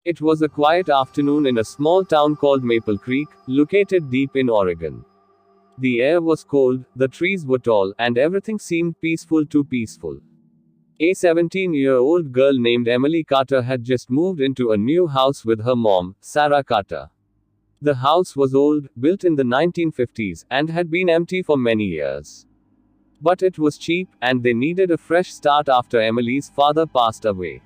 It was a quiet afternoon in a small town called Maple Creek, located deep in Oregon. The air was cold, the trees were tall, and everything seemed peaceful, too peaceful. A 17-year-old girl named Emily Carter had just moved into a new house with her mom, Sarah Carter. The house was old, built in the 1950s, and had been empty for many years. But it was cheap, and they needed a fresh start after Emily's father passed away.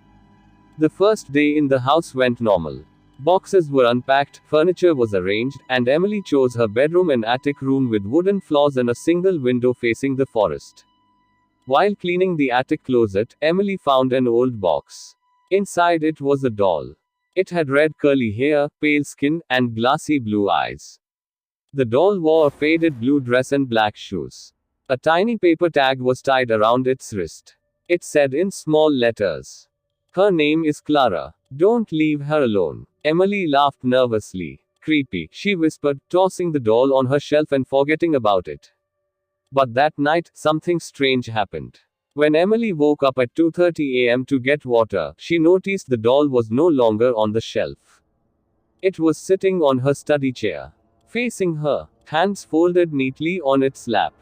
The first day in the house went normal. Boxes were unpacked, furniture was arranged, and Emily chose her bedroom and attic room with wooden floors and a single window facing the forest. While cleaning the attic closet, Emily found an old box. Inside it was a doll. It had red curly hair, pale skin, and glassy blue eyes. The doll wore a faded blue dress and black shoes. A tiny paper tag was tied around its wrist. It said in small letters, "Her name is Clara. Don't leave her alone." Emily laughed nervously. "Creepy," she whispered, tossing the doll on her shelf and forgetting about it. But that night, something strange happened. When Emily woke up at 2:30 a.m. to get water, she noticed the doll was no longer on the shelf. It was sitting on her study chair, facing her, hands folded neatly on its lap.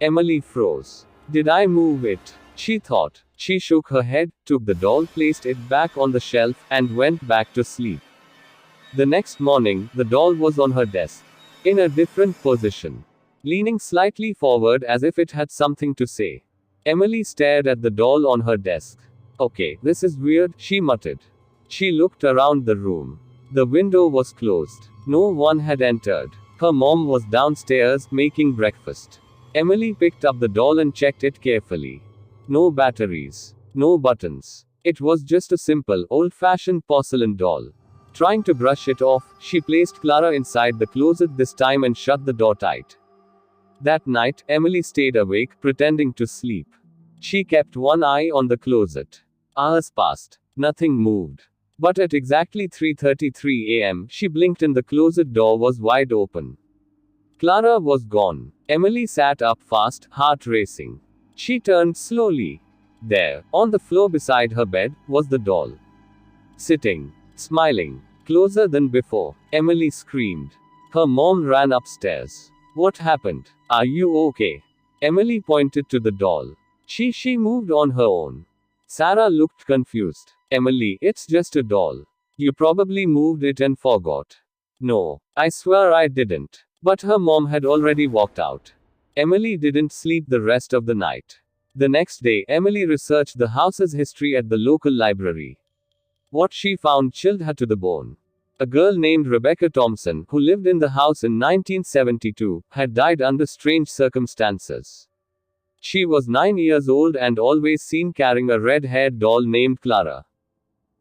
Emily froze. "Did I move it?" she thought. She shook her head, took the doll, placed it back on the shelf, and went back to sleep. The next morning, the doll was on her desk, in a different position, leaning slightly forward as if it had something to say. Emily stared at the doll on her desk. "Okay, this is weird," she muttered. She looked around the room. The window was closed. No one had entered. Her mom was downstairs, making breakfast. Emily picked up the doll and checked it carefully. No batteries. No buttons. It was just a simple, old-fashioned porcelain doll. Trying to brush it off, she placed Clara inside the closet this time and shut the door tight. That night, Emily stayed awake, pretending to sleep. She kept one eye on the closet. Hours passed. Nothing moved. But at exactly 3:33 a.m., she blinked and the closet door was wide open. Clara was gone. Emily sat up fast, heart racing. She turned slowly. There, on the floor beside her bed, was the doll. Sitting. Smiling. Closer than before. Emily screamed. Her mom ran upstairs. "What happened? Are you okay?" Emily pointed to the doll. She moved on her own. Sarah looked confused. "Emily, it's just a doll. You probably moved it and forgot." "No, I swear I didn't." But her mom had already walked out. Emily didn't sleep the rest of the night. The next day, Emily researched the house's history at the local library. What she found chilled her to the bone. A girl named Rebecca Thompson, who lived in the house in 1972, had died under strange circumstances. She was 9 years old and always seen carrying a red-haired doll named Clara.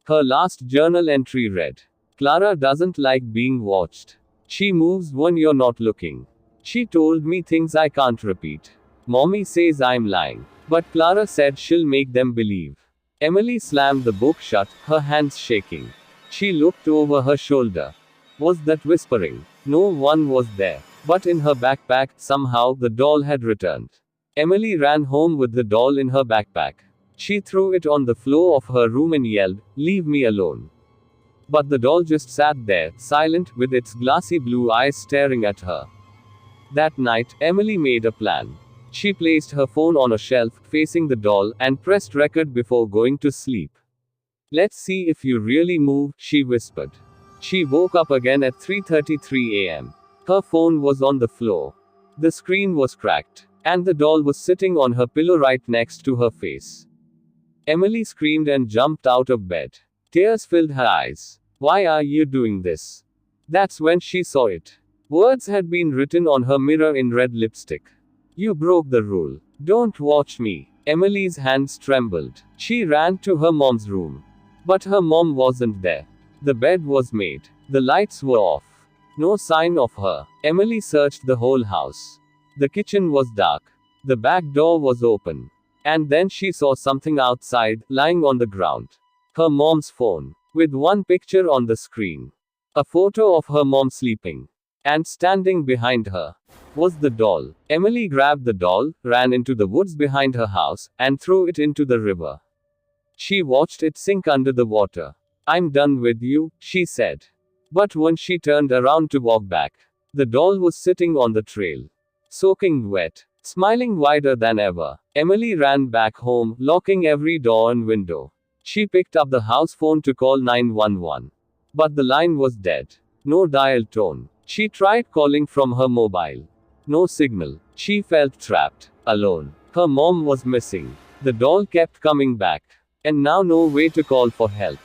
Her last journal entry read, "Clara doesn't like being watched. She moves when you're not looking. She told me things I can't repeat. Mommy says I'm lying. But Clara said she'll make them believe." Emily slammed the book shut, her hands shaking. She looked over her shoulder. Was that whispering? No one was there. But in her backpack, somehow, the doll had returned. Emily ran home with the doll in her backpack. She threw it on the floor of her room and yelled, "Leave me alone." But the doll just sat there, silent, with its glassy blue eyes staring at her. That night, Emily made a plan. She placed her phone on a shelf, facing the doll, and pressed record before going to sleep. "Let's see if you really move," she whispered. She woke up again at 3:33 a.m. Her phone was on the floor. The screen was cracked. And the doll was sitting on her pillow right next to her face. Emily screamed and jumped out of bed. Tears filled her eyes. "Why are you doing this?" That's when she saw it. Words had been written on her mirror in red lipstick. "You broke the rule. Don't watch me." Emily's hands trembled. She ran to her mom's room. But her mom wasn't there. The bed was made. The lights were off. No sign of her. Emily searched the whole house. The kitchen was dark. The back door was open. And then she saw something outside, lying on the ground. Her mom's phone. With one picture on the screen. A photo of her mom sleeping. And standing behind her was the doll. Emily grabbed the doll, ran into the woods behind her house, and threw it into the river. She watched it sink under the water. I'm done with you, she said. But when she turned around to walk back, the doll was sitting on the trail, soaking wet, smiling wider than ever. Emily ran back home, locking every door and window. She picked up the house phone to call 911. But the line was dead. No dial tone. She tried calling from her mobile. No signal. She felt trapped, alone. Her mom was missing. The doll kept coming back. And now no way to call for help.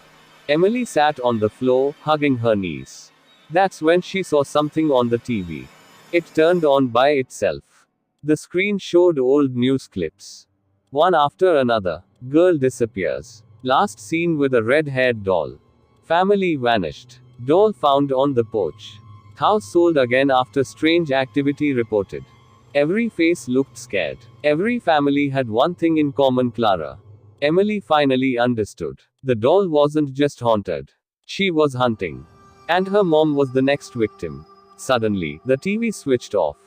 Emily sat on the floor, hugging her knees. That's when she saw something on the TV. It turned on by itself. The screen showed old news clips. One after another. Girl disappears. Last seen with a red-haired doll. Family vanished. Doll found on the porch. House sold again after strange activity reported. Every face looked scared. Every family had one thing in common. Clara. Emily finally understood. The doll wasn't just haunted. She was hunting. And her mom was the next victim. Suddenly, the TV switched off.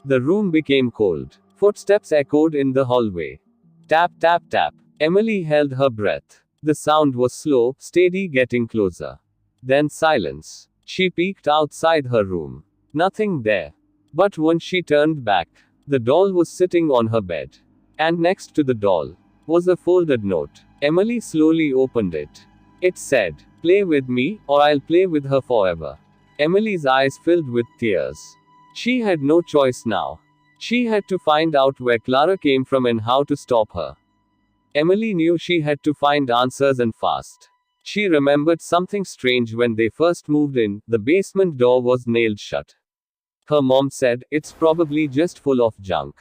The room became cold. Footsteps echoed in the hallway. Tap, tap, tap. Emily held her breath. The sound was slow, steady, getting closer. Then silence. She peeked outside her room. Nothing there. But when she turned back, the doll was sitting on her bed. And next to the doll was a folded note. Emily slowly opened it. It said, "Play with me, or I'll play with her forever." Emily's eyes filled with tears. She had no choice now. She had to find out where Clara came from and how to stop her. Emily knew she had to find answers and fast. She remembered something strange when they first moved in. The basement door was nailed shut. Her mom said, "It's probably just full of junk."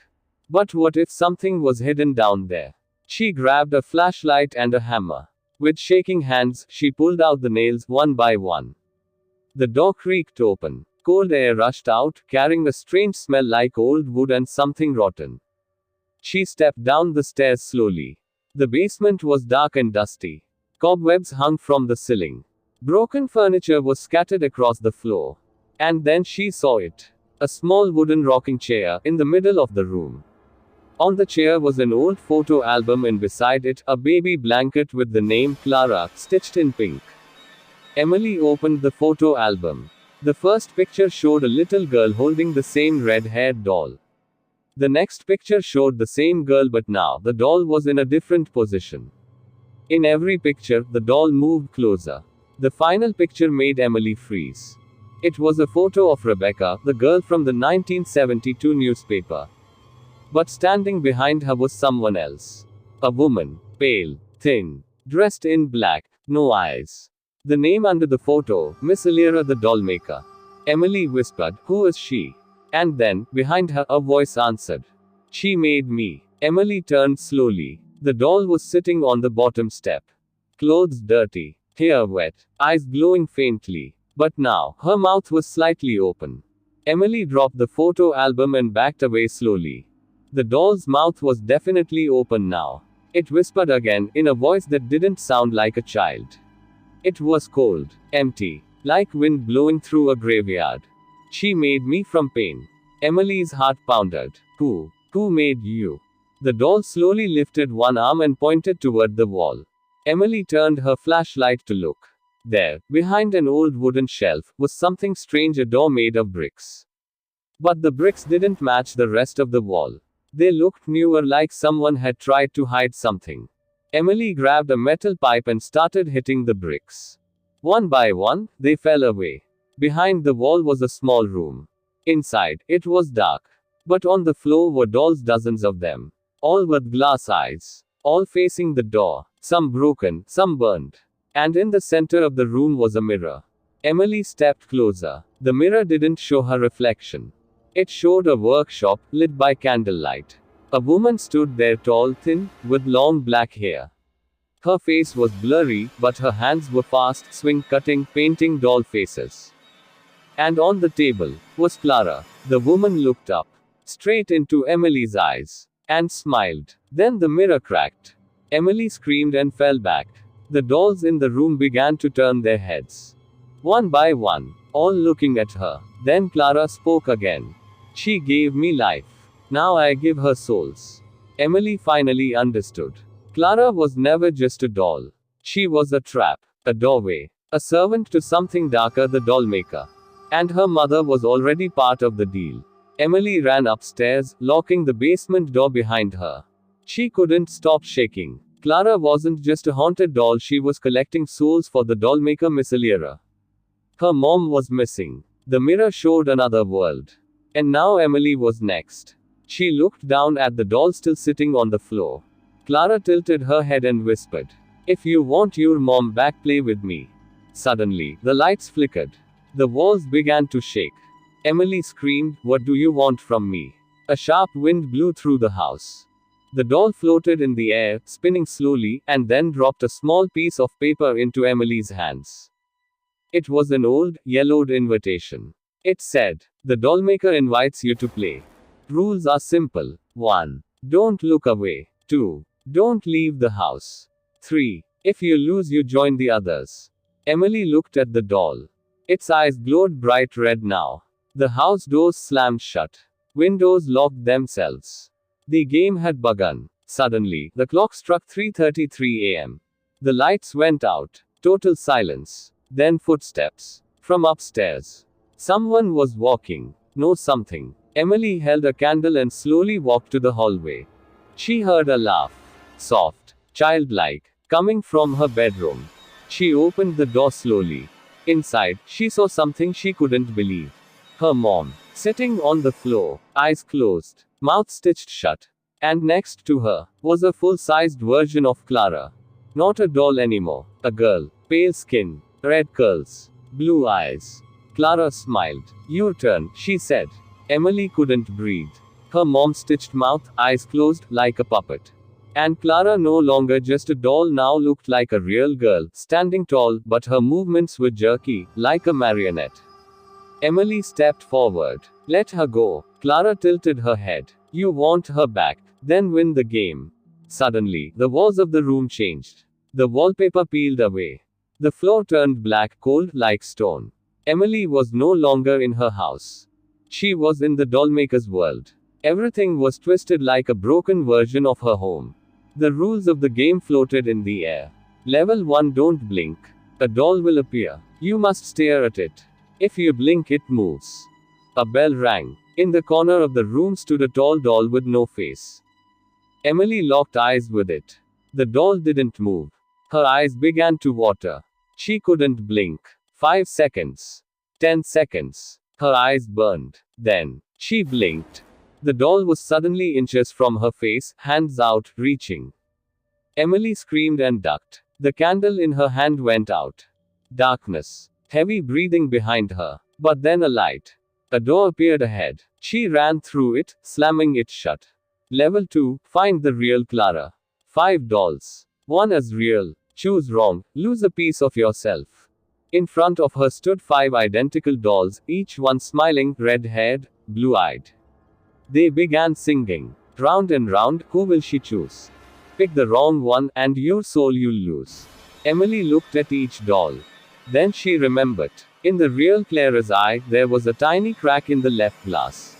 But what if something was hidden down there? She grabbed a flashlight and a hammer. With shaking hands, she pulled out the nails, one by one. The door creaked open. Cold air rushed out, carrying a strange smell like old wood and something rotten. She stepped down the stairs slowly. The basement was dark and dusty. Cobwebs hung from the ceiling. Broken furniture was scattered across the floor. And then she saw it. A small wooden rocking chair, in the middle of the room. On the chair was an old photo album and beside it, a baby blanket with the name Clara, stitched in pink. Emily opened the photo album. The first picture showed a little girl holding the same red-haired doll. The next picture showed the same girl, but now the doll was in a different position. In every picture, the doll moved closer. The final picture made Emily freeze. It was a photo of Rebecca, the girl from the 1972 newspaper. But standing behind her was someone else. A woman. Pale. Thin. Dressed in black. No eyes. The name under the photo, Miss Elira the dollmaker. Emily whispered, "Who is she?" And then, behind her, a voice answered. "She made me." Emily turned slowly. The doll was sitting on the bottom step. Clothes dirty. Hair wet. Eyes glowing faintly. But now, her mouth was slightly open. Emily dropped the photo album and backed away slowly. The doll's mouth was definitely open now. It whispered again, in a voice that didn't sound like a child. It was cold. Empty. Like wind blowing through a graveyard. "She made me from pain." Emily's heart pounded. Who? Who made you? The doll slowly lifted one arm and pointed toward the wall. Emily turned her flashlight to look. There, behind an old wooden shelf, was something strange, a door made of bricks. But the bricks didn't match the rest of the wall. They looked newer, like someone had tried to hide something. Emily grabbed a metal pipe and started hitting the bricks. One by one, they fell away. Behind the wall was a small room. Inside, it was dark. But on the floor were dolls, dozens of them. All with glass eyes. All facing the door. Some broken, some burned. And in the center of the room was a mirror. Emily stepped closer. The mirror didn't show her reflection. It showed a workshop, lit by candlelight. A woman stood there, tall, thin, with long black hair. Her face was blurry, but her hands were fast, cutting, painting doll faces. And on the table was Clara. The woman looked up, straight into Emily's eyes, and smiled. Then the mirror cracked. Emily screamed and fell back. The dolls in the room began to turn their heads. One by one, all looking at her. Then Clara spoke again. "She gave me life. Now I give her souls." Emily finally understood. Clara was never just a doll. She was a trap. A doorway. A servant to something darker, the doll maker. And her mother was already part of the deal. Emily ran upstairs, locking the basement door behind her. She couldn't stop shaking. Clara wasn't just a haunted doll, she was collecting souls for the doll maker Miss Alira. Her mom was missing. The mirror showed another world. And now Emily was next. She looked down at the doll still sitting on the floor. Clara tilted her head and whispered, "If you want your mom back, play with me." Suddenly, the lights flickered. The walls began to shake. Emily screamed, "What do you want from me?" A sharp wind blew through the house. The doll floated in the air, spinning slowly, and then dropped a small piece of paper into Emily's hands. It was an old, yellowed invitation. It said, "The dollmaker invites you to play. Rules are simple. 1. Don't look away. 2. Don't leave the house. 3. If you lose, you join the others." Emily looked at the doll. Its eyes glowed bright red now. The house doors slammed shut. Windows locked themselves. The game had begun. Suddenly, the clock struck 3:33 a.m. The lights went out. Total silence. Then footsteps. From upstairs. Someone was walking. No something. Emily held a candle and slowly walked to the hallway. She heard a laugh. Soft. Childlike. Coming from her bedroom. She opened the door slowly. Inside, she saw something she couldn't believe. Her mom. Sitting on the floor. Eyes closed. Mouth stitched shut. And next to her was a full-sized version of Clara. Not a doll anymore. A girl. Pale skin. Red curls. Blue eyes. Clara smiled. "Your turn," she said. Emily couldn't breathe. Her mom stitched mouth, eyes closed, like a puppet. And Clara, no longer just a doll, now looked like a real girl, standing tall, but her movements were jerky, like a marionette. Emily stepped forward. "Let her go." Clara tilted her head. "You want her back? Then win the game." Suddenly, the walls of the room changed. The wallpaper peeled away. The floor turned black, cold, like stone. Emily was no longer in her house. She was in the dollmaker's world. Everything was twisted like a broken version of her home. The rules of the game floated in the air. Level 1: Don't blink. A doll will appear. You must stare at it. If you blink, it moves. A bell rang. In the corner of the room stood a tall doll with no face. Emily locked eyes with it. The doll didn't move. Her eyes began to water. She couldn't blink. 5 seconds. 10 seconds. Her eyes burned. Then, she blinked. The doll was suddenly inches from her face, hands out, reaching. Emily screamed and ducked. The candle in her hand went out. Darkness. Heavy breathing behind her. But then a light. A door appeared ahead. She ran through it, slamming it shut. Level 2: Find the real Clara. 5 dolls. 1 is real. Choose wrong, lose a piece of yourself. In front of her stood 5 identical dolls, each one smiling, red-haired, blue-eyed. They began singing. Round and round, who will she choose? Pick the wrong one, and your soul you'll lose. Emily looked at each doll. Then she remembered. In the real Clara's eye, there was a tiny crack in the left glass.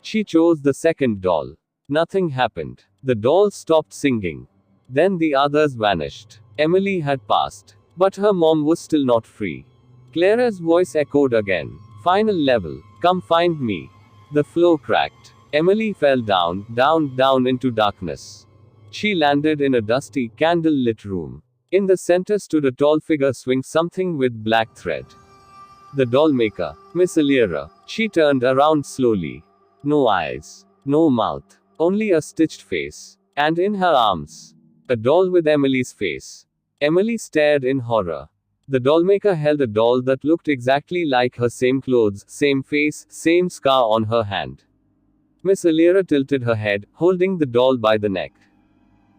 She chose the second doll. Nothing happened. The dolls stopped singing. Then the others vanished. Emily had passed. But her mom was still not free. Clara's voice echoed again. Final level. Come find me. The floor cracked. Emily fell down, down into darkness. She landed in a dusty, candle-lit room. In the center stood a tall figure swinging something with black thread. The dollmaker, Miss Alira. She turned around slowly. No eyes. No mouth. Only a stitched face. And in her arms, a doll with Emily's face. Emily stared in horror. The dollmaker held a doll that looked exactly like her, same clothes, same face, same scar on her hand. Miss Alira tilted her head, holding the doll by the neck.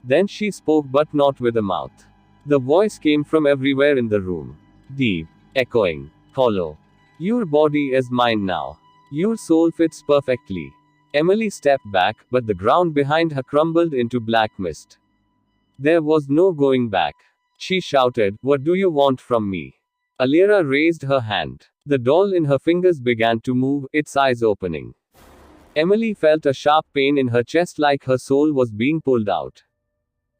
Then she spoke, but not with a mouth. The voice came from everywhere in the room. Deep, echoing, hollow. Your body is mine now. Your soul fits perfectly. Emily stepped back, but the ground behind her crumbled into black mist. There was no going back. She shouted, "What do you want from me?" Alira raised her hand. The doll in her fingers began to move, its eyes opening. Emily felt a sharp pain in her chest, like her soul was being pulled out.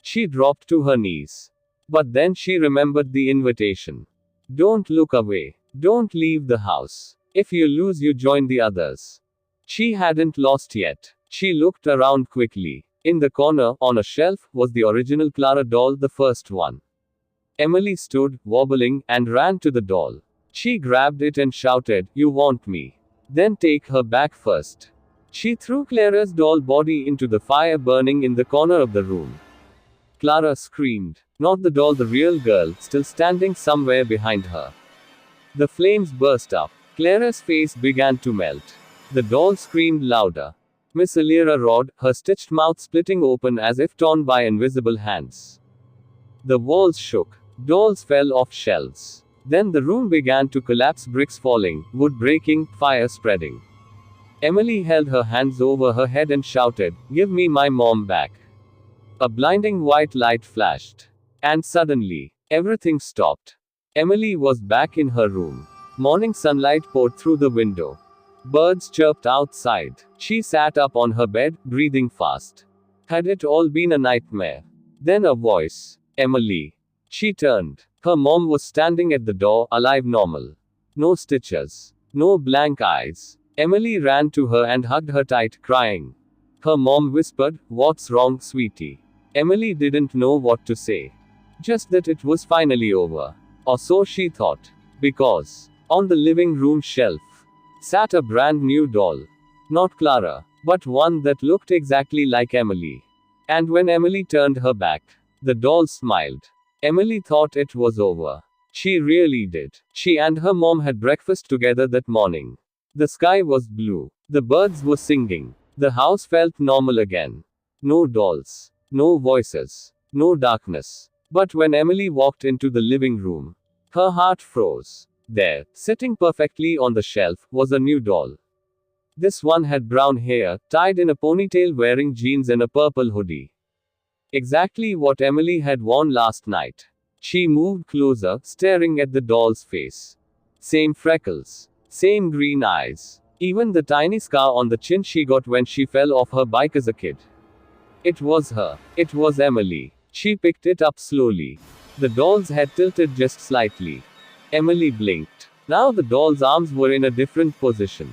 She dropped to her knees. But then she remembered the invitation. Don't look away. Don't leave the house. If you lose, you join the others. She hadn't lost yet. She looked around quickly. In the corner, on a shelf, was the original Clara doll, the first one. Emily stood, wobbling, and ran to the doll. She grabbed it and shouted, "You want me? Then take her back first." She threw Clara's doll body into the fire burning in the corner of the room. Clara screamed. Not the doll, the real girl, still standing somewhere behind her. The flames burst up. Clara's face began to melt. The doll screamed louder. Miss Alira roared, her stitched mouth splitting open as if torn by invisible hands. The walls shook. Dolls fell off shelves. Then the room began to collapse, bricks falling, wood breaking, fire spreading. Emily held her hands over her head and shouted, "Give me my mom back." A blinding white light flashed. And suddenly, everything stopped. Emily was back in her room. Morning sunlight poured through the window. Birds chirped outside. She sat up on her bed, breathing fast. Had it all been a nightmare? Then a voice. "Emily." She turned. Her mom was standing at the door, alive, normal. No stitches. No blank eyes. Emily ran to her and hugged her tight, crying. Her mom whispered, "What's wrong, sweetie?" Emily didn't know what to say. Just that it was finally over. Or so she thought. Because, on the living room shelf, sat a brand new doll. Not Clara, but one that looked exactly like Emily. And when Emily turned her back, the doll smiled. Emily thought it was over. She really did. She and her mom had breakfast together that morning. The sky was blue. The birds were singing. The house felt normal again. No dolls. No voices. No darkness. But when Emily walked into the living room, her heart froze. There, sitting perfectly on the shelf, was a new doll. This one had brown hair, tied in a ponytail, wearing jeans and a purple hoodie. Exactly what Emily had worn last night. She moved closer, staring at the doll's face. Same freckles. Same green eyes. Even the tiny scar on the chin she got when she fell off her bike as a kid. It was her. It was Emily. She picked it up slowly. The doll's head tilted just slightly. Emily blinked. Now the doll's arms were in a different position.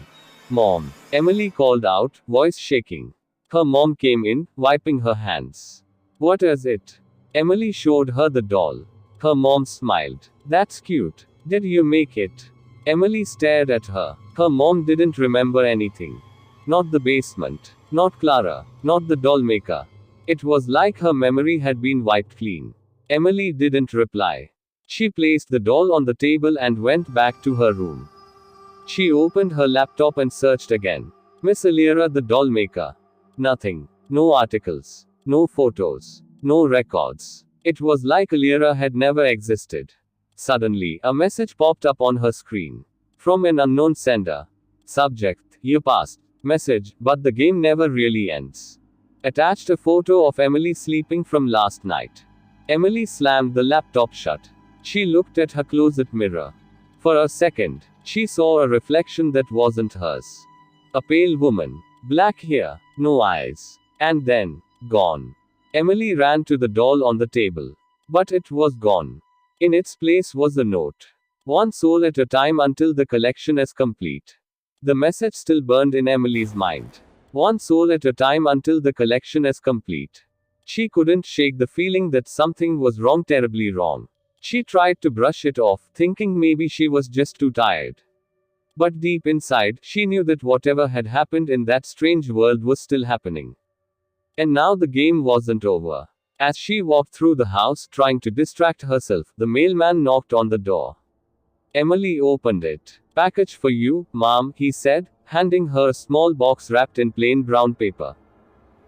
"Mom," Emily called out, voice shaking. Her mom came in, wiping her hands. "What is it?" Emily showed her the doll. Her mom smiled. "That's cute. Did you make it?" Emily stared at her. Her mom didn't remember anything. Not the basement. Not Clara. Not the doll maker. It was like her memory had been wiped clean. Emily didn't reply. She placed the doll on the table and went back to her room. She opened her laptop and searched again. Miss Alira, the doll maker. Nothing. No articles. No photos. No records. It was like Alira had never existed. Suddenly, a message popped up on her screen. From an unknown sender. Subject, "Year past." Message, "But the game never really ends." Attached a photo of Emily sleeping from last night. Emily slammed the laptop shut. She looked at her closet mirror. For a second, she saw a reflection that wasn't hers. A pale woman. Black hair. No eyes. And then, gone. Emily ran to the doll on the table. But it was gone. In its place was a note. "One soul at a time until the collection is complete." The message still burned in Emily's mind. One soul at a time until the collection is complete. She couldn't shake the feeling that something was wrong, terribly wrong. She tried to brush it off, thinking maybe she was just too tired. But deep inside, she knew that whatever had happened in that strange world was still happening. And now the game wasn't over. As she walked through the house, trying to distract herself, the mailman knocked on the door. Emily opened it. "Package for you, ma'am," he said, handing her a small box wrapped in plain brown paper.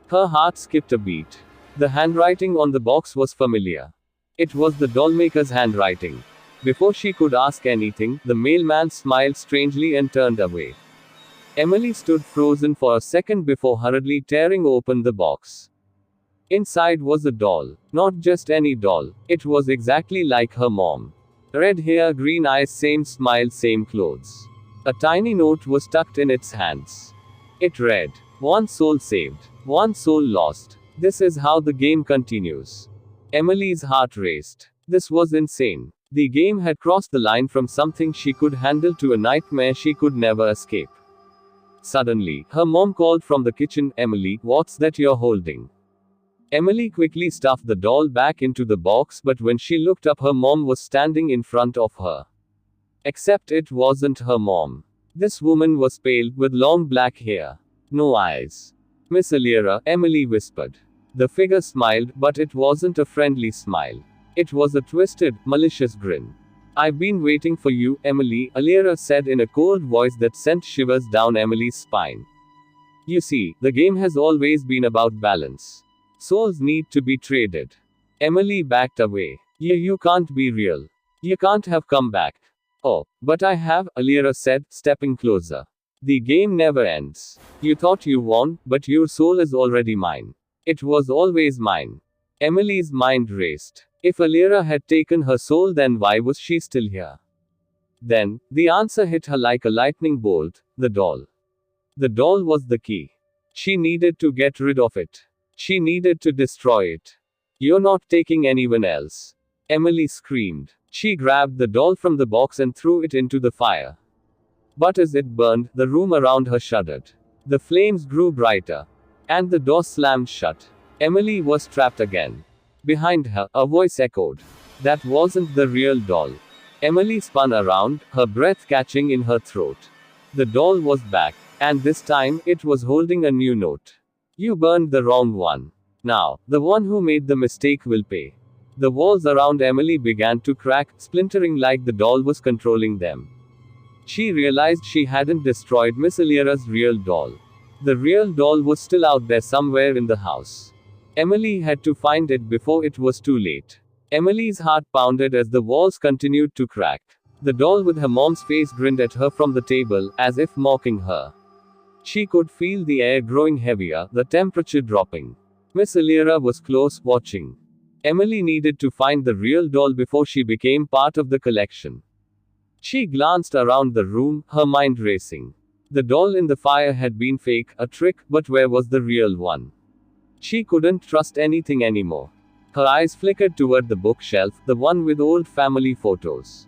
Her heart skipped a beat. The handwriting on the box was familiar. It was the dollmaker's handwriting. Before she could ask anything, the mailman smiled strangely and turned away. Emily stood frozen for a second before hurriedly tearing open the box. Inside was a doll. Not just any doll. It was exactly like her mom. Red hair, green eyes, same smile, same clothes. A tiny note was tucked in its hands. It read, "One soul saved. One soul lost. This is how the game continues." Emily's heart raced. This was insane. The game had crossed the line from something she could handle to a nightmare she could never escape. Suddenly, her mom called from the kitchen, "Emily, what's that you're holding?" Emily quickly stuffed the doll back into the box, but when she looked up, her mom was standing in front of her. Except it wasn't her mom. This woman was pale, with long black hair. No eyes. "Miss Alira," Emily whispered. The figure smiled, but it wasn't a friendly smile. It was a twisted, malicious grin. "I've been waiting for you, Emily," Alira said in a cold voice that sent shivers down Emily's spine. "You see, the game has always been about balance. Souls need to be traded." Emily backed away. You can't be real. You can't have come back." "Oh, but I have," Alira said, stepping closer. "The game never ends. You thought you won, but your soul is already mine. It was always mine." Emily's mind raced. If Alira had taken her soul, then why was she still here? Then, the answer hit her like a lightning bolt: the doll. The doll was the key. She needed to get rid of it. She needed to destroy it. "You're not taking anyone else," Emily screamed. She grabbed the doll from the box and threw it into the fire. But as it burned, the room around her shuddered. The flames grew brighter. And the door slammed shut. Emily was trapped again. Behind her, a voice echoed. That wasn't the real doll. Emily spun around, her breath catching in her throat. The doll was back. And this time, it was holding a new note. "You burned the wrong one. Now, the one who made the mistake will pay." The walls around Emily began to crack, splintering like the doll was controlling them. She realized she hadn't destroyed Miss Alira's real doll. The real doll was still out there somewhere in the house. Emily had to find it before it was too late. Emily's heart pounded as the walls continued to crack. The doll with her mom's face grinned at her from the table, as if mocking her. She could feel the air growing heavier, the temperature dropping. Miss Alira was close, watching. Emily needed to find the real doll before she became part of the collection. She glanced around the room, her mind racing. The doll in the fire had been fake, a trick, but where was the real one? She couldn't trust anything anymore. Her eyes flickered toward the bookshelf, the one with old family photos.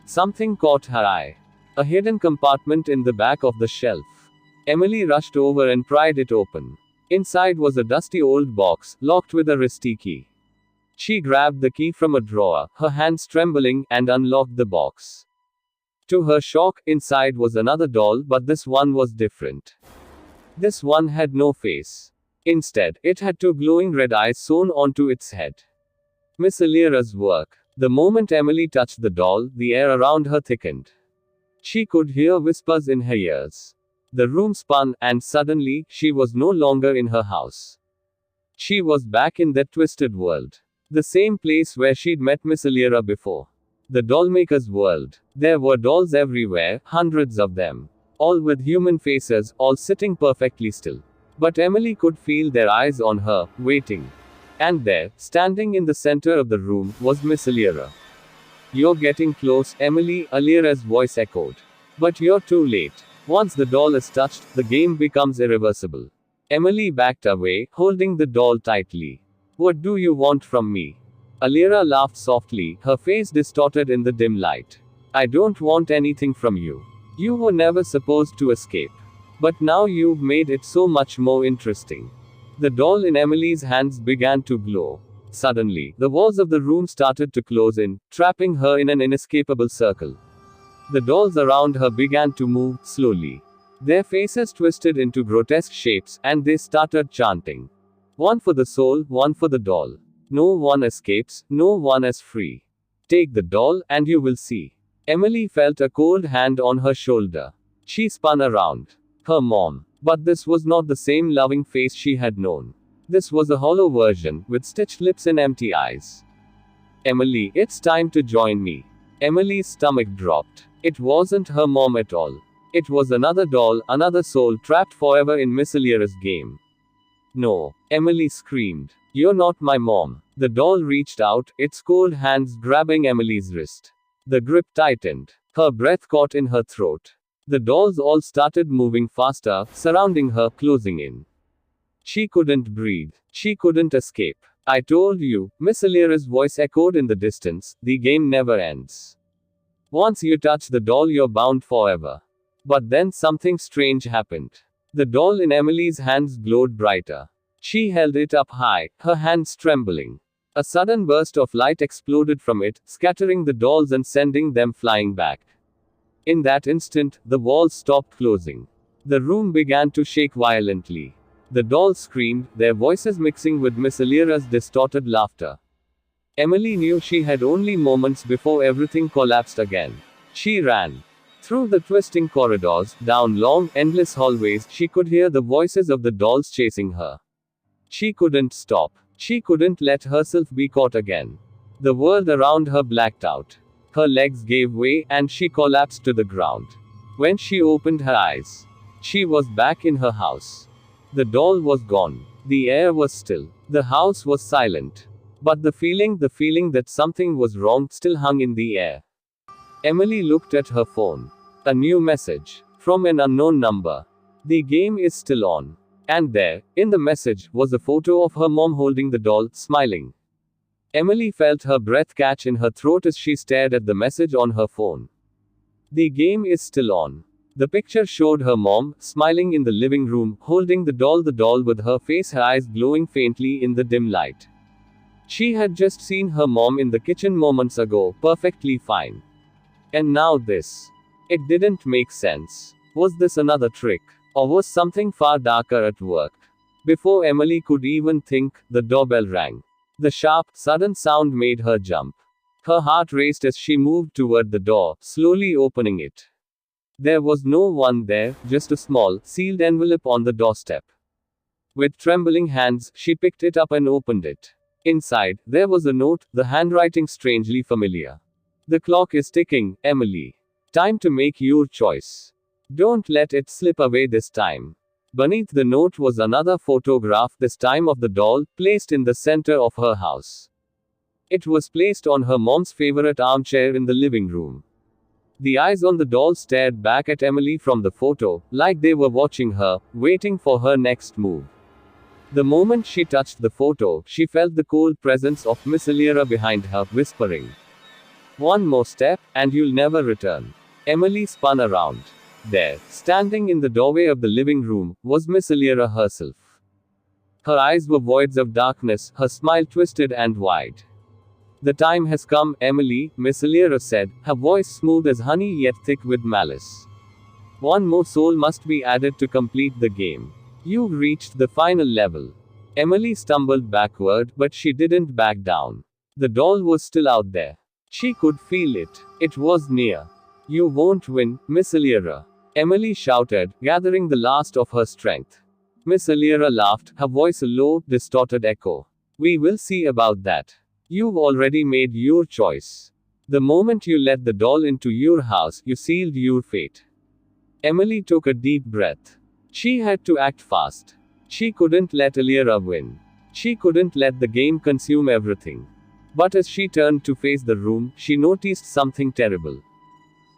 Something caught her eye. A hidden compartment in the back of the shelf. Emily rushed over and pried it open. Inside was a dusty old box, locked with a rusty key. She grabbed the key from a drawer, her hands trembling, and unlocked the box. To her shock, inside was another doll, but this one was different. This one had no face. Instead, it had two glowing red eyes sewn onto its head. Miss Alira's work. The moment Emily touched the doll, the air around her thickened. She could hear whispers in her ears. The room spun, and suddenly, she was no longer in her house. She was back in that twisted world. The same place where she'd met Miss Alira before. The dollmaker's world. There were dolls everywhere, hundreds of them. All with human faces, all sitting perfectly still. But Emily could feel their eyes on her, waiting. And there, standing in the center of the room, was Miss Alira. "You're getting close, Emily," Alira's voice echoed. "But you're too late. Once the doll is touched, the game becomes irreversible." Emily backed away, holding the doll tightly. "What do you want from me?" Alira laughed softly, her face distorted in the dim light. "I don't want anything from you. You were never supposed to escape. But now you've made it so much more interesting." The doll in Emily's hands began to glow. Suddenly, the walls of the room started to close in, trapping her in an inescapable circle. The dolls around her began to move, slowly. Their faces twisted into grotesque shapes, and they started chanting. "One for the soul, one for the doll. No one escapes, no one is free. Take the doll, and you will see." Emily felt a cold hand on her shoulder. She spun around. Her mom. But this was not the same loving face she had known. This was a hollow version, with stitched lips and empty eyes. "Emily, it's time to join me." Emily's stomach dropped. It wasn't her mom at all. It was another doll, another soul trapped forever in Miss Alira's game. "No," Emily screamed. "You're not my mom." The doll reached out, its cold hands grabbing Emily's wrist. The grip tightened. Her breath caught in her throat. The dolls all started moving faster, surrounding her, closing in. She couldn't breathe. She couldn't escape. I told you, Miss Alira's voice echoed in the distance, the game never ends. Once you touch the doll, you're bound forever. But then something strange happened. The doll in Emily's hands glowed brighter. She held it up high, her hands trembling. A sudden burst of light exploded from it, scattering the dolls and sending them flying back. In that instant, the walls stopped closing. The room began to shake violently. The dolls screamed, their voices mixing with Miss Alira's distorted laughter. Emily knew she had only moments before everything collapsed again. She ran. Through the twisting corridors, down long, endless hallways, she could hear the voices of the dolls chasing her. She couldn't stop. She couldn't let herself be caught again. The world around her blacked out. Her legs gave way, and she collapsed to the ground. When she opened her eyes, she was back in her house. The doll was gone. The air was still. The house was silent. But the feeling that something was wrong still hung in the air. Emily looked at her phone. A new message. From an unknown number. The game is still on. And there, in the message, was a photo of her mom holding the doll, smiling. Emily felt her breath catch in her throat as she stared at the message on her phone. The game is still on. The picture showed her mom, smiling in the living room, holding the doll with her face, her eyes glowing faintly in the dim light. She had just seen her mom in the kitchen moments ago, perfectly fine. And now this. It didn't make sense. Was this another trick? Or was something far darker at work? Before Emily could even think, the doorbell rang. The sharp, sudden sound made her jump. Her heart raced as she moved toward the door, slowly opening it. There was no one there, just a small, sealed envelope on the doorstep. With trembling hands, she picked it up and opened it. Inside, there was a note, the handwriting strangely familiar. The clock is ticking, Emily. Time to make your choice. Don't let it slip away this time. Beneath the note was another photograph, this time of the doll, placed in the center of her house. It was placed on her mom's favorite armchair in the living room. The eyes on the doll stared back at Emily from the photo, like they were watching her, waiting for her next move. The moment she touched the photo, she felt the cold presence of Miss Alira behind her, whispering, "One more step, and you'll never return." Emily spun around. There, standing in the doorway of the living room, was Miss Alira herself. Her eyes were voids of darkness, her smile twisted and wide. "The time has come, Emily," Miss Alira said, her voice smooth as honey yet thick with malice. "One more soul must be added to complete the game. You've reached the final level." Emily stumbled backward, but she didn't back down. The doll was still out there. She could feel it. It was near. "You won't win, Miss Alira," Emily shouted, gathering the last of her strength. Miss Alira laughed, her voice a low, distorted echo. "We will see about that. You've already made your choice. The moment you let the doll into your house, you sealed your fate." Emily took a deep breath. She had to act fast. She couldn't let Alira win. She couldn't let the game consume everything. But as she turned to face the room, she noticed something terrible.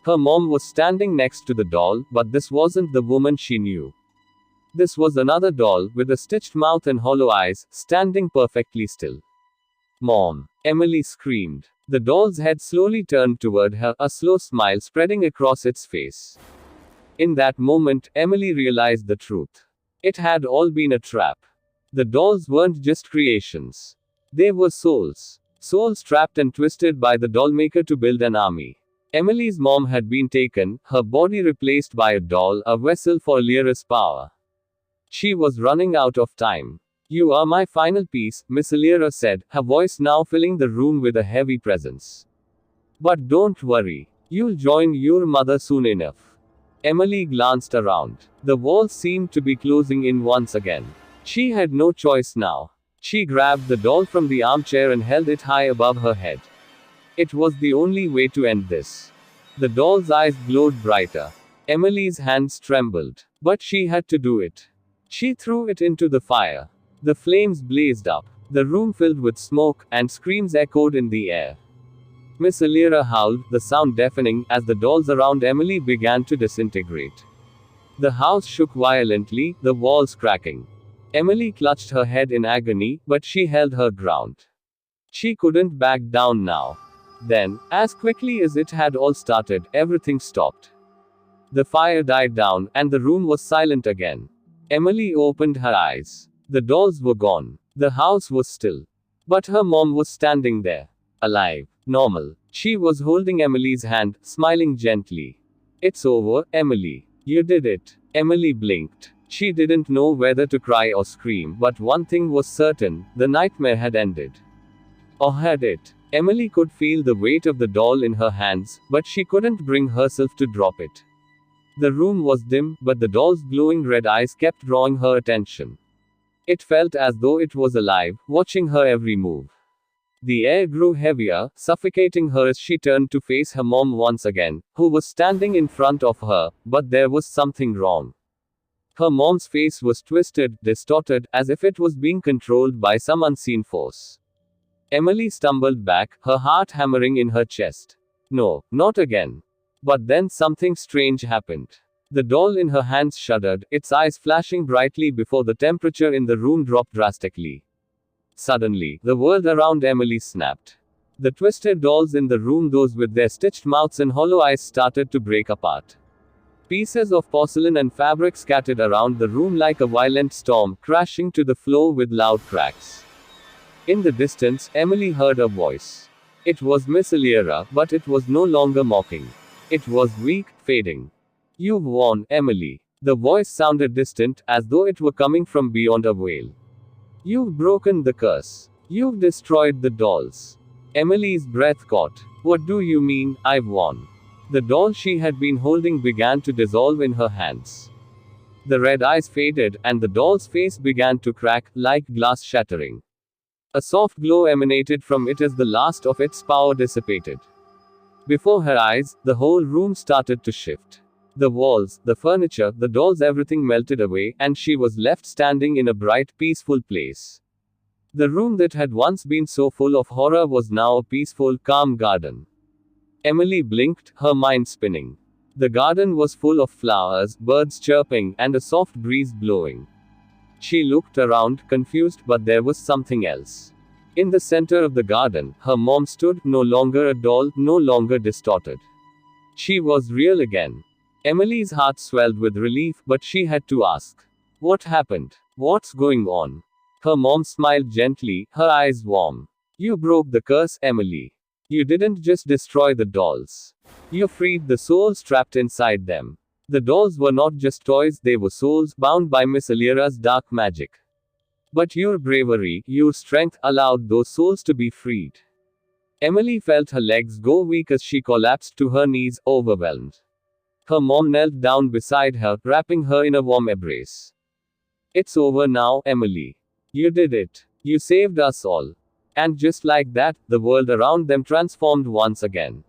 Her mom was standing next to the doll, but this wasn't the woman she knew. This was another doll, with a stitched mouth and hollow eyes, standing perfectly still. "Mom!" Emily screamed. The doll's head slowly turned toward her, a slow smile spreading across its face. In that moment, Emily realized the truth. It had all been a trap. The dolls weren't just creations. They were souls. Souls trapped and twisted by the dollmaker to build an army. Emily's mom had been taken, her body replaced by a doll, a vessel for Alira's power. She was running out of time. "You are my final piece," Miss Alira said, her voice now filling the room with a heavy presence. "But don't worry. You'll join your mother soon enough." Emily glanced around. The walls seemed to be closing in once again. She had no choice now. She grabbed the doll from the armchair and held it high above her head. It was the only way to end this. The doll's eyes glowed brighter. Emily's hands trembled. But she had to do it. She threw it into the fire. The flames blazed up. The room filled with smoke, and screams echoed in the air. Miss Alira howled, the sound deafening, as the dolls around Emily began to disintegrate. The house shook violently, the walls cracking. Emily clutched her head in agony, but she held her ground. She couldn't back down now. Then, as quickly as it had all started, everything stopped. The fire died down, and the room was silent again. Emily opened her eyes. The dolls were gone. The house was still. But her mom was standing there. Alive. Normal. She was holding Emily's hand, smiling gently. "It's over, Emily. You did it." Emily blinked. She didn't know whether to cry or scream, but one thing was certain, the nightmare had ended. Or had it? Emily could feel the weight of the doll in her hands, but she couldn't bring herself to drop it. The room was dim, but the doll's glowing red eyes kept drawing her attention. It felt as though it was alive, watching her every move. The air grew heavier, suffocating her as she turned to face her mom once again, who was standing in front of her, but there was something wrong. Her mom's face was twisted, distorted, as if it was being controlled by some unseen force. Emily stumbled back, her heart hammering in her chest. No, not again. But then something strange happened. The doll in her hands shuddered, its eyes flashing brightly before the temperature in the room dropped drastically. Suddenly, the world around Emily snapped. The twisted dolls in the room, those with their stitched mouths and hollow eyes, started to break apart. Pieces of porcelain and fabric scattered around the room like a violent storm, crashing to the floor with loud cracks. In the distance, Emily heard a voice. It was Miss Alira, but it was no longer mocking. It was weak, fading. "You've won, Emily." The voice sounded distant, as though it were coming from beyond a veil. "You've broken the curse. You've destroyed the dolls." Emily's breath caught. "What do you mean, I've won?" The doll she had been holding began to dissolve in her hands. The red eyes faded, and the doll's face began to crack, like glass shattering. A soft glow emanated from it as the last of its power dissipated. Before her eyes, the whole room started to shift. The walls, the furniture, the dolls, everything melted away, and she was left standing in a bright, peaceful place. The room that had once been so full of horror was now a peaceful, calm garden. Emily blinked, her mind spinning. The garden was full of flowers, birds chirping, and a soft breeze blowing. She looked around, confused, but there was something else. In the center of the garden, her mom stood, no longer a doll, no longer distorted. She was real again. Emily's heart swelled with relief, but she had to ask, "What happened? What's going on?" Her mom smiled gently, her eyes warm. "You broke the curse, Emily. You didn't just destroy the dolls. You freed the souls trapped inside them. The dolls were not just toys, they were souls bound by Miss Alira's dark magic. But your bravery, your strength, allowed those souls to be freed." Emily felt her legs go weak as she collapsed to her knees, overwhelmed. Her mom knelt down beside her, wrapping her in a warm embrace. "It's over now, Emily. You did it. You saved us all." And just like that, the world around them transformed once again.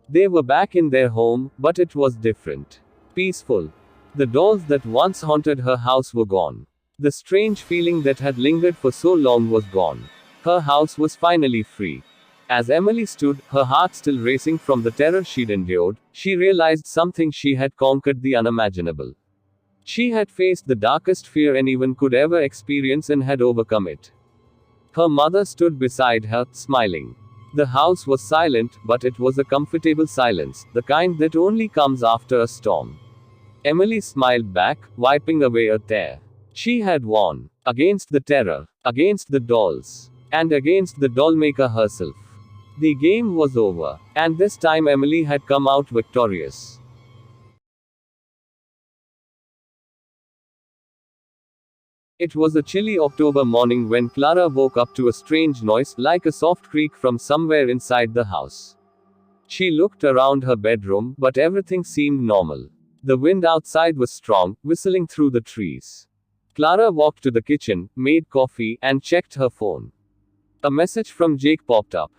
They were back in their home, but it was different. Peaceful. The dolls that once haunted her house were gone. The strange feeling that had lingered for so long was gone. Her house was finally free. As Emily stood, her heart still racing from the terror she'd endured, she realized something: she had conquered the unimaginable. She had faced the darkest fear anyone could ever experience and had overcome it. Her mother stood beside her, smiling. The house was silent, but it was a comfortable silence, the kind that only comes after a storm. Emily smiled back, wiping away a tear. She had won. Against the terror. Against the dolls. And against the dollmaker herself. The game was over. And this time Emily had come out victorious. It was a chilly October morning when Clara woke up to a strange noise, like a soft creak from somewhere inside the house. She looked around her bedroom, but everything seemed normal. The wind outside was strong, whistling through the trees. Clara walked to the kitchen, made coffee, and checked her phone. A message from Jake popped up.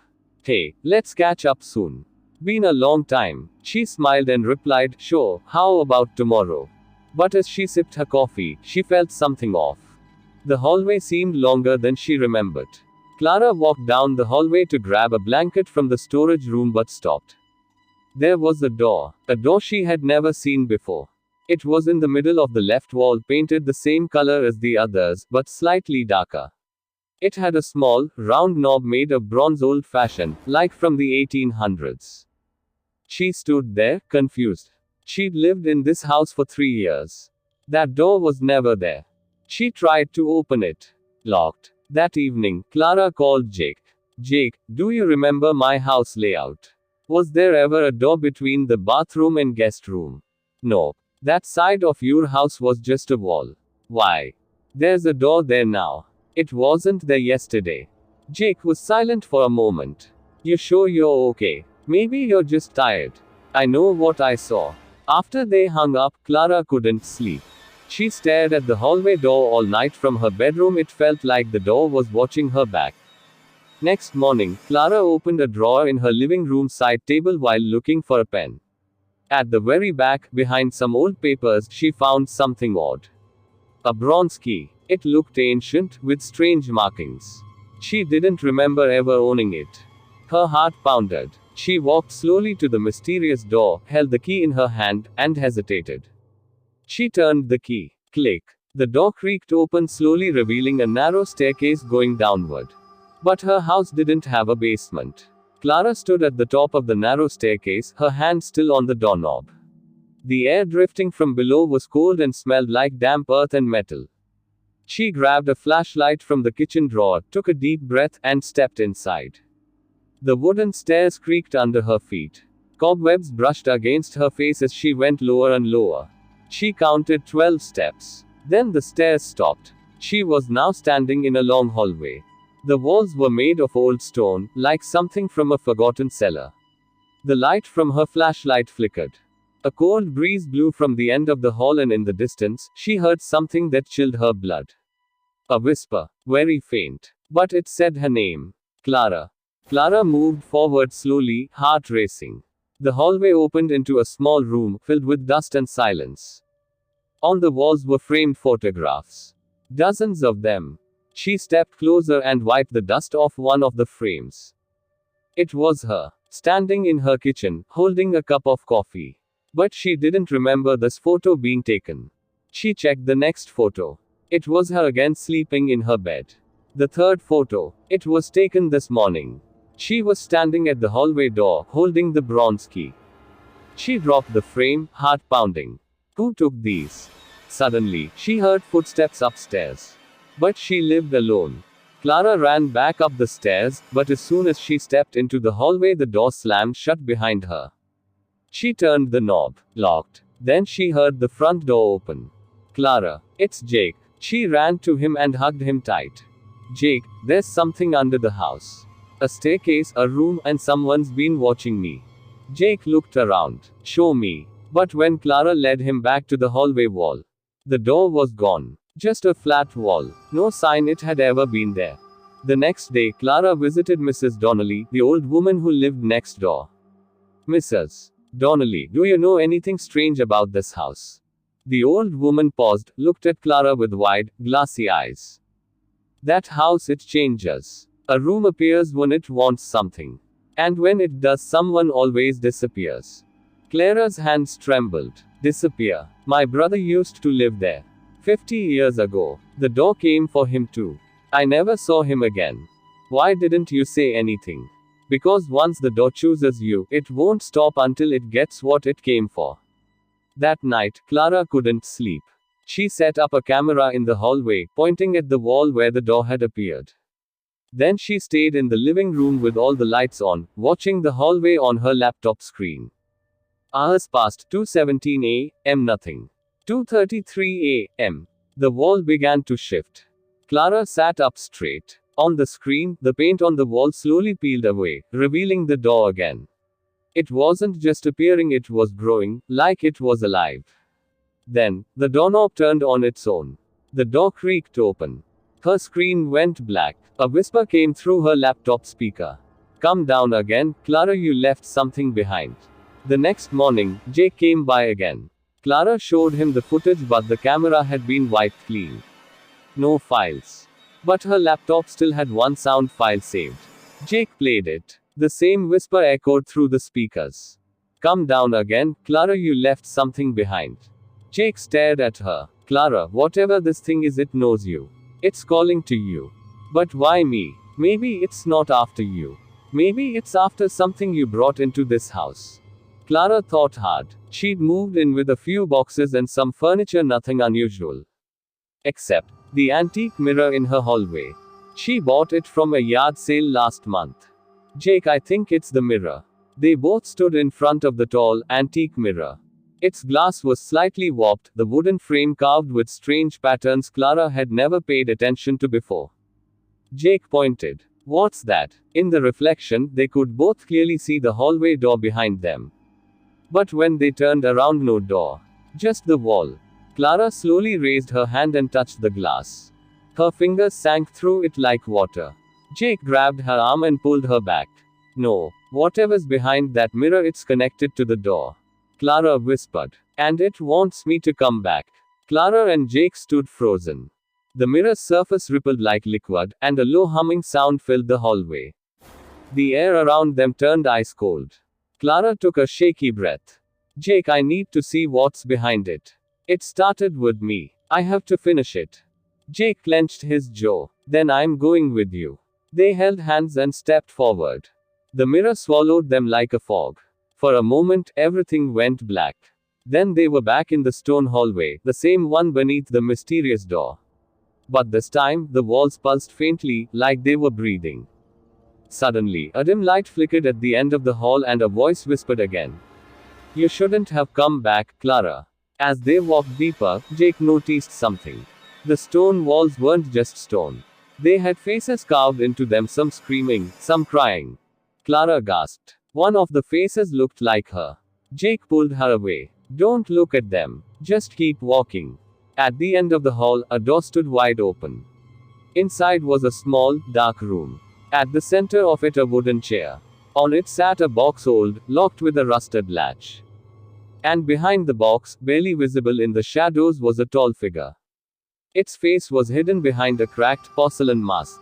"Hey, let's catch up soon. Been a long time." She smiled and replied, "Sure, how about tomorrow?" But as she sipped her coffee, she felt something off. The hallway seemed longer than she remembered. Clara walked down the hallway to grab a blanket from the storage room but stopped. There was a door she had never seen before. It was in the middle of the left wall, painted the same color as the others, but slightly darker. It had a small, round knob made of bronze, old-fashioned, like from the 1800s. She stood there, confused. She'd lived in this house for 3 years. That door was never there. She tried to open it. Locked. That evening, Clara called Jake. Jake, do you remember my house layout? Was there ever a door between the bathroom and guest room? No. That side of your house was just a wall. Why? There's a door there now. It wasn't there yesterday. Jake was silent for a moment. You sure you're okay? Maybe you're just tired. I know what I saw. After they hung up, Clara couldn't sleep. She stared at the hallway door all night from her bedroom. It felt like the door was watching her back. Next morning, Clara opened a drawer in her living room side table while looking for a pen. At the very back, behind some old papers, she found something odd. A bronze key. It looked ancient, with strange markings. She didn't remember ever owning it. Her heart pounded. She walked slowly to the mysterious door, held the key in her hand, and hesitated. She turned the key. Click. The door creaked open slowly, revealing a narrow staircase going downward. But her house didn't have a basement. Clara stood at the top of the narrow staircase, her hand still on the doorknob. The air drifting from below was cold and smelled like damp earth and metal. She grabbed a flashlight from the kitchen drawer, took a deep breath, and stepped inside. The wooden stairs creaked under her feet. Cobwebs brushed against her face as she went lower and lower. She counted 12 steps. Then the stairs stopped. She was now standing in a long hallway. The walls were made of old stone, like something from a forgotten cellar. The light from her flashlight flickered. A cold breeze blew from the end of the hall, and in the distance, she heard something that chilled her blood. A whisper, very faint. But it said her name. Clara. Clara moved forward slowly, heart racing. The hallway opened into a small room, filled with dust and silence. On the walls were framed photographs. Dozens of them. She stepped closer and wiped the dust off one of the frames. It was her, standing in her kitchen, holding a cup of coffee. But she didn't remember this photo being taken. She checked the next photo. It was her again, sleeping in her bed. The third photo. It was taken this morning. She was standing at the hallway door, holding the bronze key. She dropped the frame, heart pounding. Who took these? Suddenly, she heard footsteps upstairs. But she lived alone. Clara ran back up the stairs, but as soon as she stepped into the hallway, the door slammed shut behind her. She turned the knob. Locked. Then she heard the front door open. Clara. It's Jake. She ran to him and hugged him tight. Jake, there's something under the house. A staircase, a room, and someone's been watching me. Jake looked around. Show me. But when Clara led him back to the hallway wall, the door was gone. Just a flat wall. No sign it had ever been there. The next day, Clara visited Mrs. Donnelly, the old woman who lived next door. Mrs. Donnelly, do you know anything strange about this house? The old woman paused, looked at Clara with wide, glassy eyes. That house, it changes. A room appears when it wants something. And when it does, someone always disappears. Clara's hands trembled. Disappear. My brother used to live there. 50 years ago. The door came for him too. I never saw him again. Why didn't you say anything? Because once the door chooses you, it won't stop until it gets what it came for. That night, Clara couldn't sleep. She set up a camera in the hallway, pointing at the wall where the door had appeared. Then she stayed in the living room with all the lights on, watching the hallway on her laptop screen. Hours passed. 2:17 a.m. Nothing. 2:33 a.m. The wall began to shift. Clara sat up straight. On the screen, the paint on the wall slowly peeled away, revealing the door again. It wasn't just appearing, it was growing, like it was alive. Then, the doorknob turned on its own. The door creaked open. Her screen went black. A whisper came through her laptop speaker. Come down again, Clara, you left something behind. The next morning, Jake came by again. Clara showed him the footage, but the camera had been wiped clean. No files. But her laptop still had one sound file saved. Jake played it. The same whisper echoed through the speakers. Come down again, Clara, you left something behind. Jake stared at her. Clara, whatever this thing is, it knows you. It's calling to you. But why me? Maybe it's not after you. Maybe it's after something you brought into this house. Clara thought hard. She'd moved in with a few boxes and some furniture, nothing unusual. Except the antique mirror in her hallway. She bought it from a yard sale last month. Jake, I think it's the mirror. They both stood in front of the tall, antique mirror. Its glass was slightly warped, the wooden frame carved with strange patterns Clara had never paid attention to before. Jake pointed. What's that? In the reflection, they could both clearly see the hallway door behind them. But when they turned around, no door. Just the wall. Clara slowly raised her hand and touched the glass. Her fingers sank through it like water. Jake grabbed her arm and pulled her back. No. Whatever's behind that mirror, it's connected to the door. Clara whispered. And it wants me to come back. Clara and Jake stood frozen. The mirror's surface rippled like liquid, and a low humming sound filled the hallway. The air around them turned ice cold. Clara took a shaky breath. Jake, I need to see what's behind it. It started with me. I have to finish it. Jake clenched his jaw. Then I'm going with you. They held hands and stepped forward. The mirror swallowed them like a fog. For a moment, everything went black. Then they were back in the stone hallway, the same one beneath the mysterious door. But this time, the walls pulsed faintly, like they were breathing. Suddenly, a dim light flickered at the end of the hall and a voice whispered again. You shouldn't have come back, Clara. As they walked deeper, Jake noticed something. The stone walls weren't just stone. They had faces carved into them, some screaming, some crying. Clara gasped. One of the faces looked like her. Jake pulled her away. Don't look at them. Just keep walking. At the end of the hall, a door stood wide open. Inside was a small, dark room. At the center of it, a wooden chair. On it sat a box, old, locked with a rusted latch. And behind the box, barely visible in the shadows, was a tall figure. Its face was hidden behind a cracked porcelain mask.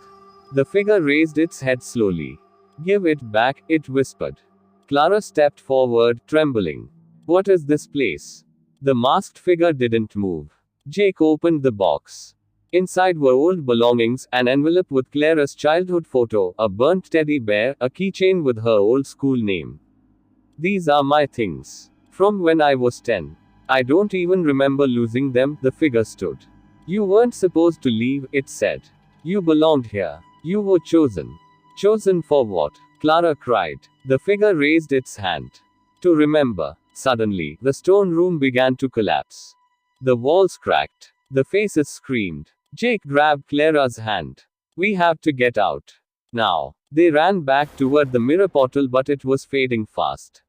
The figure raised its head slowly. Give it back, it whispered. Clara stepped forward, trembling. What is this place? The masked figure didn't move. Jake opened the box. Inside were old belongings, an envelope with Clara's childhood photo, a burnt teddy bear, a keychain with her old school name. These are my things. From when I was 10. I don't even remember losing them, the figure stood. You weren't supposed to leave, it said. You belonged here. You were chosen. Chosen for what? Clara cried. The figure raised its hand. To remember. Suddenly, the stone room began to collapse. The walls cracked. The faces screamed. Jake grabbed Clara's hand. We have to get out. Now. They ran back toward the mirror portal, but it was fading fast.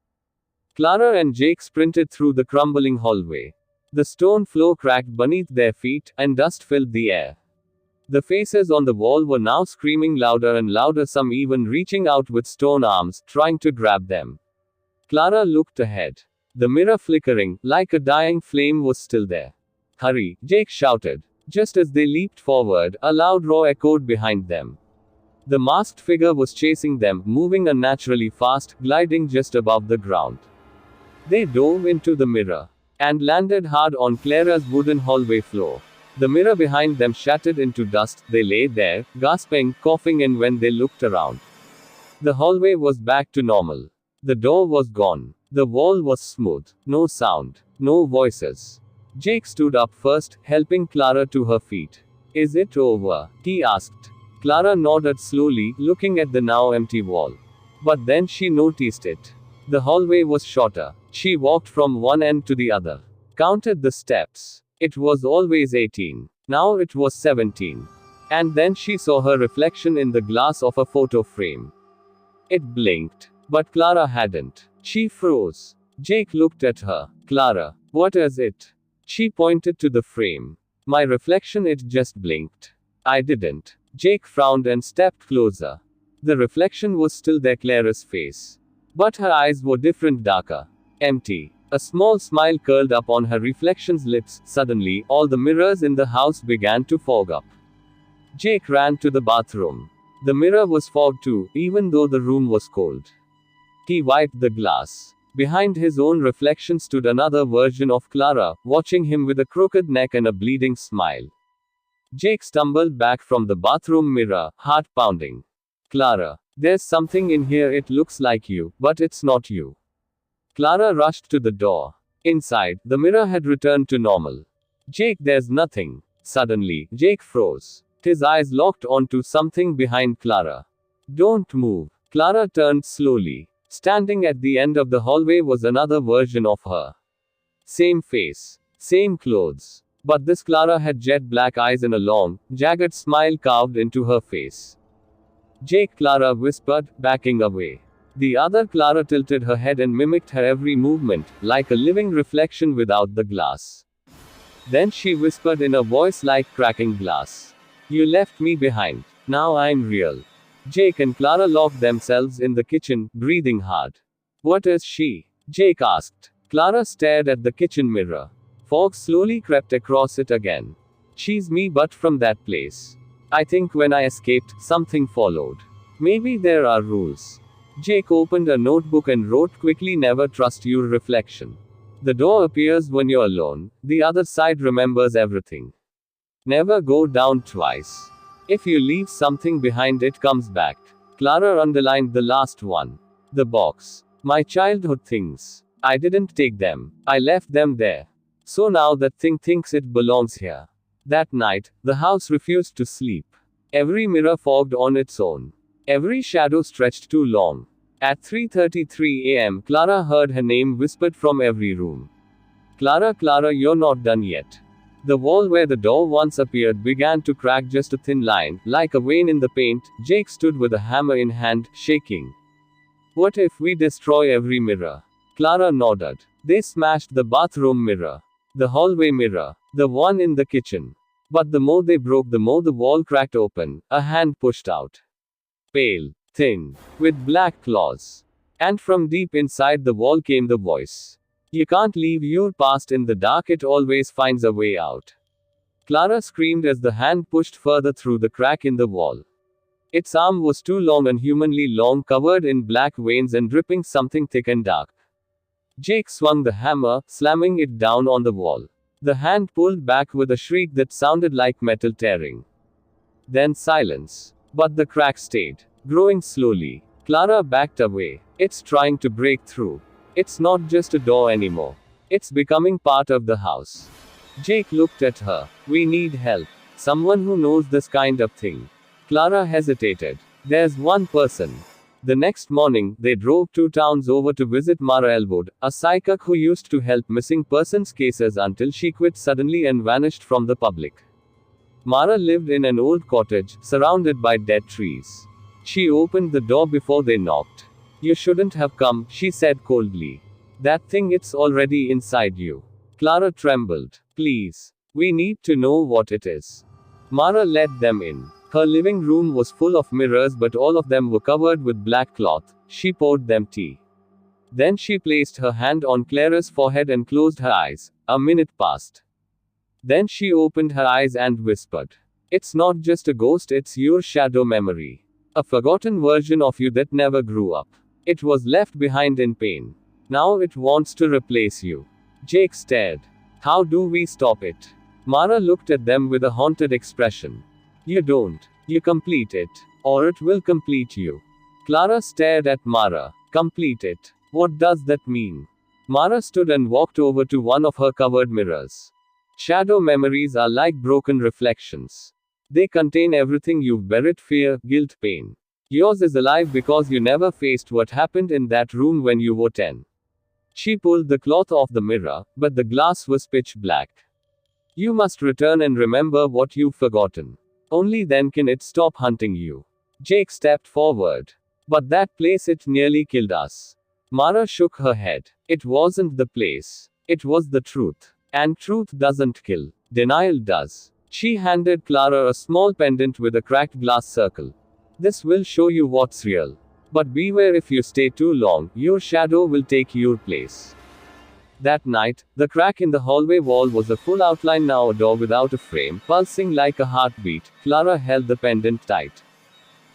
Clara and Jake sprinted through the crumbling hallway. The stone floor cracked beneath their feet, and dust filled the air. The faces on the wall were now screaming louder and louder, some even reaching out with stone arms, trying to grab them. Clara looked ahead. The mirror flickering, like a dying flame, was still there. Hurry, Jake shouted. Just as they leaped forward, a loud roar echoed behind them. The masked figure was chasing them, moving unnaturally fast, gliding just above the ground. They dove into the mirror and landed hard on Clara's wooden hallway floor. The mirror behind them shattered into dust. They lay there, gasping, coughing, and when they looked around, the hallway was back to normal. The door was gone. The wall was smooth. No sound. No voices. Jake stood up first, helping Clara to her feet. Is it over? He asked. Clara nodded slowly, looking at the now empty wall. But then she noticed it. The hallway was shorter. She walked from one end to the other. Counted the steps. It was always 18. Now it was 17. And then she saw her reflection in the glass of a photo frame. It blinked. But Clara hadn't. She froze. Jake looked at her. Clara, what is it? She pointed to the frame. My reflection, it just blinked. I didn't. Jake frowned and stepped closer. The reflection was still there, Clara's face. But her eyes were different, darker. Empty. A small smile curled up on her reflection's lips. Suddenly, all the mirrors in the house began to fog up. Jake ran to the bathroom. The mirror was fogged too, even though the room was cold. He wiped the glass. Behind his own reflection stood another version of Clara, watching him with a crooked neck and a bleeding smile. Jake stumbled back from the bathroom mirror, heart pounding. Clara, there's something in here, it looks like you, but it's not you. Clara rushed to the door. Inside, the mirror had returned to normal. Jake, there's nothing. Suddenly, Jake froze. His eyes locked onto something behind Clara. Don't move. Clara turned slowly. Standing at the end of the hallway was another version of her. Same face. Same clothes. But this Clara had jet black eyes and a long, jagged smile carved into her face. Jake, Clara whispered, backing away. The other Clara tilted her head and mimicked her every movement, like a living reflection without the glass. Then she whispered in a voice like cracking glass. You left me behind. Now I'm real. Jake and Clara locked themselves in the kitchen, breathing hard. What is she? Jake asked. Clara stared at the kitchen mirror. Fog slowly crept across it again. She's me, but from that place. I think when I escaped, something followed. Maybe there are rules. Jake opened a notebook and wrote quickly, never trust your reflection. The door appears when you're alone, the other side remembers everything. Never go down twice. If you leave something behind, it comes back. Clara underlined the last one. The box. My childhood things. I didn't take them. I left them there. So now that thing thinks it belongs here. That night, the house refused to sleep. Every mirror fogged on its own. Every shadow stretched too long. At 3:33 a.m., Clara heard her name whispered from every room. Clara, Clara, you're not done yet. The wall where the door once appeared began to crack, just a thin line, like a vein in the paint. Jake stood with a hammer in hand, shaking. What if we destroy every mirror? Clara nodded. They smashed the bathroom mirror, the hallway mirror, the one in the kitchen. But the more they broke, the more the wall cracked open. A hand pushed out. Pale, thin, with black claws. And from deep inside the wall came the voice. You can't leave your past in the dark, it always finds a way out. Clara screamed as the hand pushed further through the crack in the wall. Its arm was too long, unhumanly long, covered in black veins and dripping something thick and dark. Jake swung the hammer, slamming it down on the wall. The hand pulled back with a shriek that sounded like metal tearing. Then silence. But the crack stayed, growing slowly. Clara backed away. It's trying to break through. It's not just a door anymore. It's becoming part of the house. Jake looked at her. We need help. Someone who knows this kind of thing. Clara hesitated. There's one person. The next morning, they drove 2 towns over to visit Mara Elwood, a psychic who used to help missing persons cases until she quit suddenly and vanished from the public. Mara lived in an old cottage, surrounded by dead trees. She opened the door before they knocked. You shouldn't have come, she said coldly. That thing, it's already inside you. Clara trembled. Please. We need to know what it is. Mara let them in. Her living room was full of mirrors, but all of them were covered with black cloth. She poured them tea. Then she placed her hand on Clara's forehead and closed her eyes. A minute passed. Then she opened her eyes and whispered. It's not just a ghost, it's your shadow memory. A forgotten version of you that never grew up. It was left behind in pain. Now it wants to replace you. Jake stared. How do we stop it? Mara looked at them with a haunted expression. You don't. You complete it. Or it will complete you. Clara stared at Mara. Complete it. What does that mean? Mara stood and walked over to one of her covered mirrors. Shadow memories are like broken reflections. They contain everything you've buried: fear, guilt, pain. Yours is alive because you never faced what happened in that room when you were 10. She pulled the cloth off the mirror, but the glass was pitch black. You must return and remember what you've forgotten. Only then can it stop hunting you. Jake stepped forward. But that place, it nearly killed us. Mara shook her head. It wasn't the place. It was the truth. And truth doesn't kill. Denial does. She handed Clara a small pendant with a cracked glass circle. This will show you what's real. But beware, if you stay too long, your shadow will take your place. That night, the crack in the hallway wall was a full outline, now a door without a frame, pulsing like a heartbeat. Clara held the pendant tight.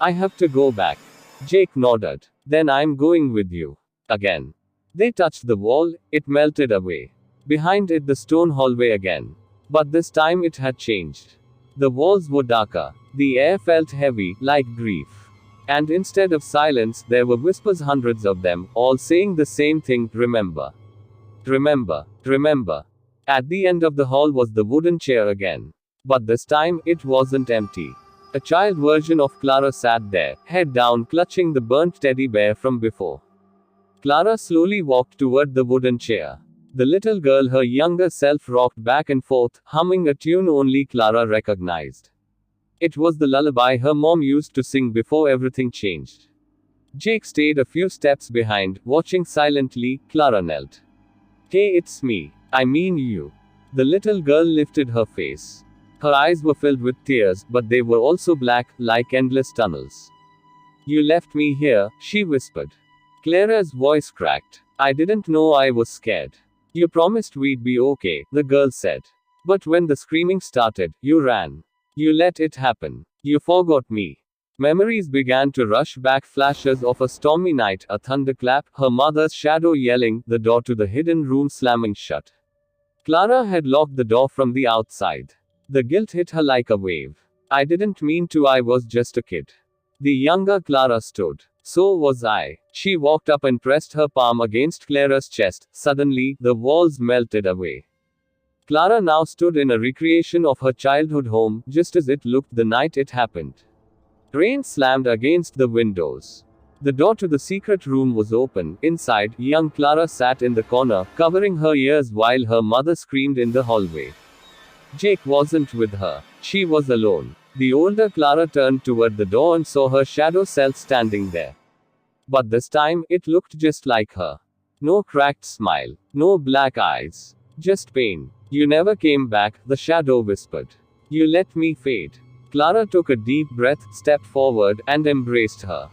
I have to go back. Jake nodded. Then I'm going with you. Again. They touched the wall, it melted away. Behind it, the stone hallway again. But this time it had changed. The walls were darker. The air felt heavy, like grief. And instead of silence, there were whispers, hundreds of them, all saying the same thing: remember. Remember. Remember. At the end of the hall was the wooden chair again. But this time, it wasn't empty. A child version of Clara sat there, head down, clutching the burnt teddy bear from before. Clara slowly walked toward the wooden chair. The little girl, her younger self, rocked back and forth, humming a tune only Clara recognized. It was the lullaby her mom used to sing before everything changed. Jake stayed a few steps behind, watching silently. Clara knelt. Hey, it's me. I mean you. The little girl lifted her face. Her eyes were filled with tears, but they were also black, like endless tunnels. You left me here, she whispered. Clara's voice cracked. I didn't know I was scared. You promised we'd be okay, the girl said. But when the screaming started, you ran. You let it happen. You forgot me. Memories began to rush back, flashes of a stormy night, a thunderclap, her mother's shadow yelling, the door to the hidden room slamming shut. Clara had locked the door from the outside. The guilt hit her like a wave. I didn't mean to, I was just a kid. The younger Clara stood. So was I. She walked up and pressed her palm against Clara's chest. Suddenly, the walls melted away. Clara now stood in a recreation of her childhood home, just as it looked the night it happened. Rain slammed against the windows. The door to the secret room was open. Inside, young Clara sat in the corner, covering her ears while her mother screamed in the hallway. Jake wasn't with her. She was alone. The older Clara turned toward the door and saw her shadow self standing there. But this time, it looked just like her. No cracked smile. No black eyes. Just pain. You never came back, the shadow whispered. You let me fade. Clara took a deep breath, stepped forward, and embraced her.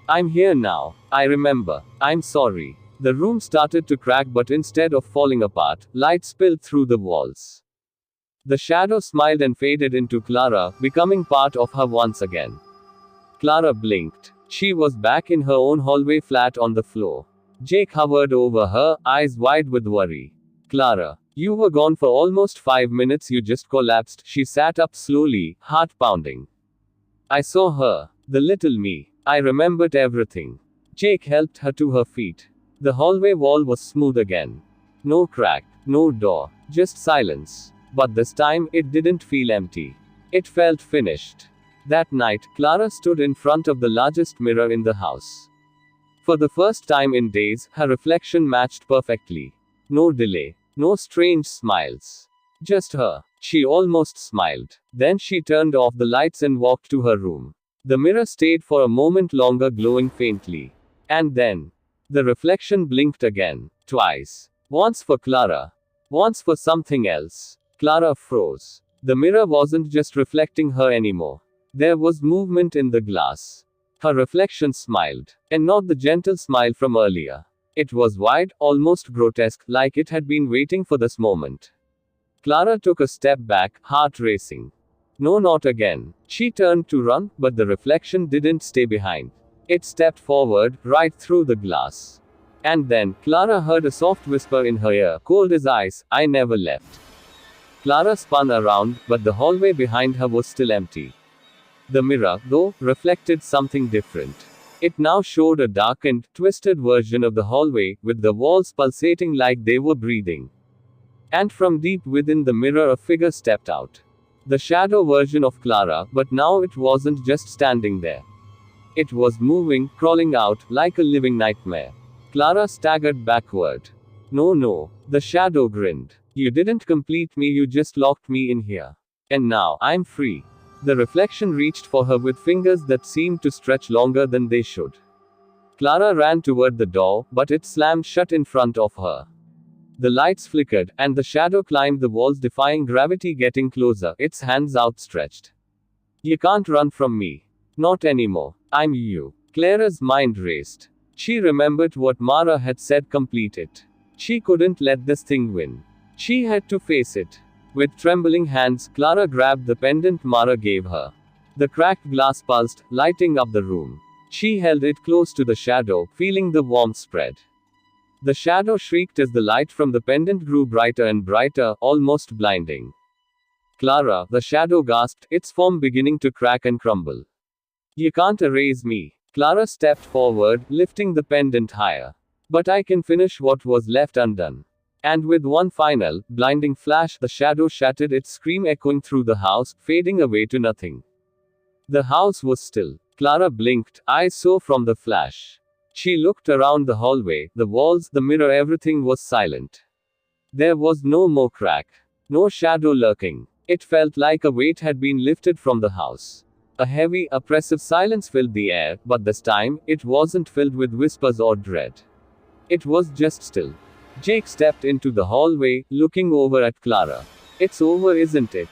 I'm here now. I remember. I'm sorry. The room started to crack, but instead of falling apart, light spilled through the walls. The shadow smiled and faded into Clara, becoming part of her once again. Clara blinked. She was back in her own hallway, flat on the floor. Jake hovered over her, eyes wide with worry. Clara, you were gone for almost 5 minutes, you just collapsed. She sat up slowly, heart pounding. I saw her. The little me. I remembered everything. Jake helped her to her feet. The hallway wall was smooth again. No crack, no door, just silence. But this time, it didn't feel empty. It felt finished. That night, Clara stood in front of the largest mirror in the house. For the first time in days, her reflection matched perfectly. No delay. No strange smiles. Just her. She almost smiled. Then she turned off the lights and walked to her room. The mirror stayed for a moment longer, glowing faintly. And then, the reflection blinked again. Twice. Once for Clara. Once for something else. Clara froze. The mirror wasn't just reflecting her anymore. There was movement in the glass. Her reflection smiled. And not the gentle smile from earlier. It was wide, almost grotesque, like it had been waiting for this moment. Clara took a step back, heart racing. No, not again. She turned to run, but the reflection didn't stay behind. It stepped forward, right through the glass. And then, Clara heard a soft whisper in her ear, cold as ice, I never left. Clara spun around, but the hallway behind her was still empty. The mirror, though, reflected something different. It now showed a darkened, twisted version of the hallway, with the walls pulsating like they were breathing. And from deep within the mirror, a figure stepped out. The shadow version of Clara, but now it wasn't just standing there. It was moving, crawling out, like a living nightmare. Clara staggered backward. No, the shadow grinned. You didn't complete me, you just locked me in here. And now, I'm free. The reflection reached for her with fingers that seemed to stretch longer than they should. Clara ran toward the door, but it slammed shut in front of her. The lights flickered, and the shadow climbed the walls, defying gravity, getting closer, its hands outstretched. You can't run from me. Not anymore. I'm you. Clara's mind raced. She remembered what Mara had said, complete it. She couldn't let this thing win. She had to face it. With trembling hands, Clara grabbed the pendant Mara gave her. The cracked glass pulsed, lighting up the room. She held it close to the shadow, feeling the warmth spread. The shadow shrieked as the light from the pendant grew brighter and brighter, almost blinding. Clara, the shadow gasped, its form beginning to crack and crumble. You can't erase me. Clara stepped forward, lifting the pendant higher. But I can finish what was left undone. And with one final, blinding flash, the shadow shattered, its scream echoing through the house, fading away to nothing. The house was still. Clara blinked, eyes sore from the flash. She looked around the hallway, the walls, the mirror, everything was silent. There was no more crack. No shadow lurking. It felt like a weight had been lifted from the house. A heavy, oppressive silence filled the air, but this time, it wasn't filled with whispers or dread. It was just still. Jake stepped into the hallway, looking over at Clara. It's over, isn't it?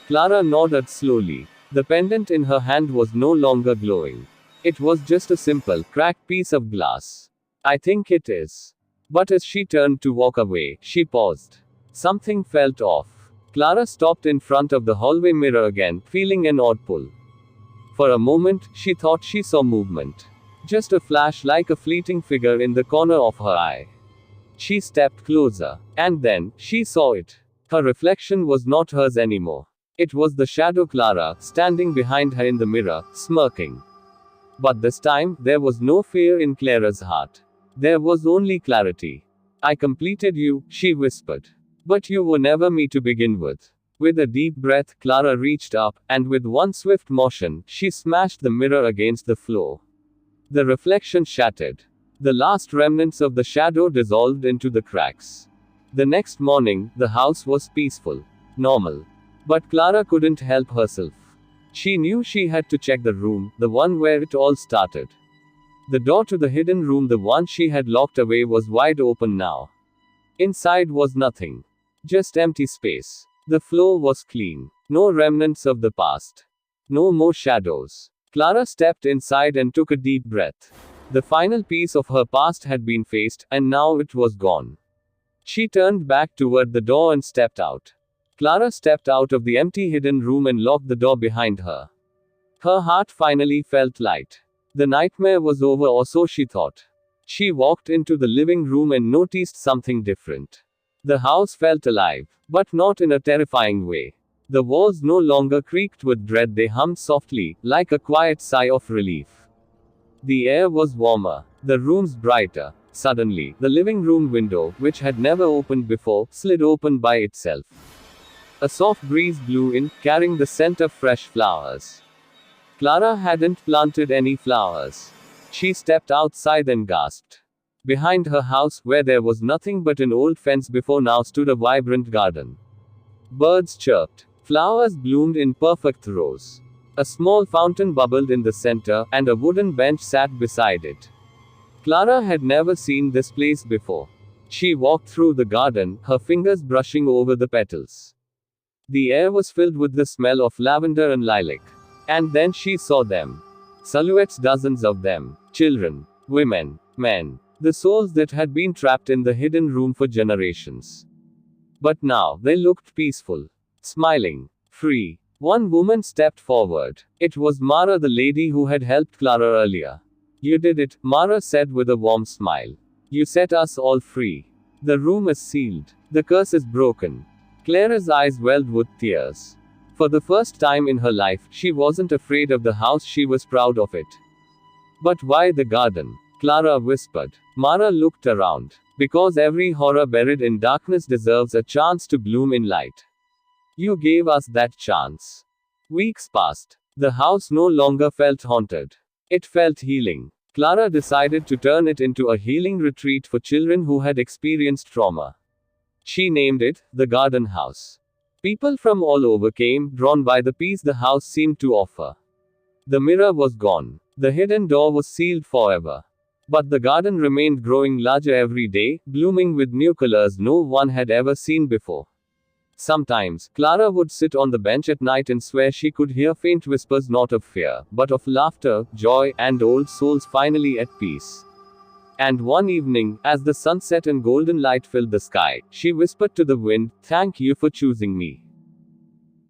Clara nodded slowly. The pendant in her hand was no longer glowing. It was just a simple, cracked piece of glass. I think it is. But as she turned to walk away, she paused. Something felt off. Clara stopped in front of the hallway mirror again, feeling an odd pull. For a moment, she thought she saw movement. Just a flash, like a fleeting figure in the corner of her eye. She stepped closer. And then, she saw it. Her reflection was not hers anymore. It was the shadow Clara, standing behind her in the mirror, smirking. But this time, there was no fear in Clara's heart. There was only clarity. I completed you, she whispered. But you were never me to begin with. With a deep breath, Clara reached up, and with one swift motion, she smashed the mirror against the floor. The reflection shattered. The last remnants of the shadow dissolved into the cracks. The next morning, the house was peaceful. Normal. But Clara couldn't help herself. She knew she had to check the room, the one where it all started. The door to the hidden room, the one she had locked away, was wide open now. Inside was nothing. Just empty space. The floor was clean. No remnants of the past. No more shadows. Clara stepped inside and took a deep breath. The final piece of her past had been faced, and now it was gone. She turned back toward the door and stepped out. Clara stepped out of the empty hidden room and locked the door behind her. Her heart finally felt light. The nightmare was over, or so she thought. She walked into the living room and noticed something different. The house felt alive, but not in a terrifying way. The walls no longer creaked with dread, they hummed softly, like a quiet sigh of relief. The air was warmer, the rooms brighter. Suddenly, the living room window, which had never opened before, slid open by itself. A soft breeze blew in, carrying the scent of fresh flowers. Clara hadn't planted any flowers. She stepped outside and gasped. Behind her house, where there was nothing but an old fence before, now stood a vibrant garden. Birds chirped. Flowers bloomed in perfect rows. A small fountain bubbled in the center, and a wooden bench sat beside it. Clara had never seen this place before. She walked through the garden, her fingers brushing over the petals. The air was filled with the smell of lavender and lilac. And then she saw them. Silhouettes, dozens of them. Children, women, men. The souls that had been trapped in the hidden room for generations. But now, they looked peaceful. Smiling. Free. One woman stepped forward. It was Mara, the lady who had helped Clara earlier. You did it, Mara said with a warm smile. You set us all free. The room is sealed. The curse is broken. Clara's eyes welled with tears. For the first time in her life, she wasn't afraid of the house, she was proud of it. But why the garden? Clara whispered. Mara looked around. Because every horror buried in darkness deserves a chance to bloom in light. You gave us that chance. Weeks passed. The house no longer felt haunted. It felt healing. Clara decided to turn it into a healing retreat for children who had experienced trauma. She named it the Garden House. People from all over came, drawn by the peace the house seemed to offer. The mirror was gone. The hidden door was sealed forever. But the garden remained, growing larger every day, blooming with new colors no one had ever seen before. Sometimes, Clara would sit on the bench at night and swear she could hear faint whispers, not of fear, but of laughter, joy, and old souls finally at peace. And one evening, as the sunset and golden light filled the sky, she whispered to the wind, "Thank you for choosing me."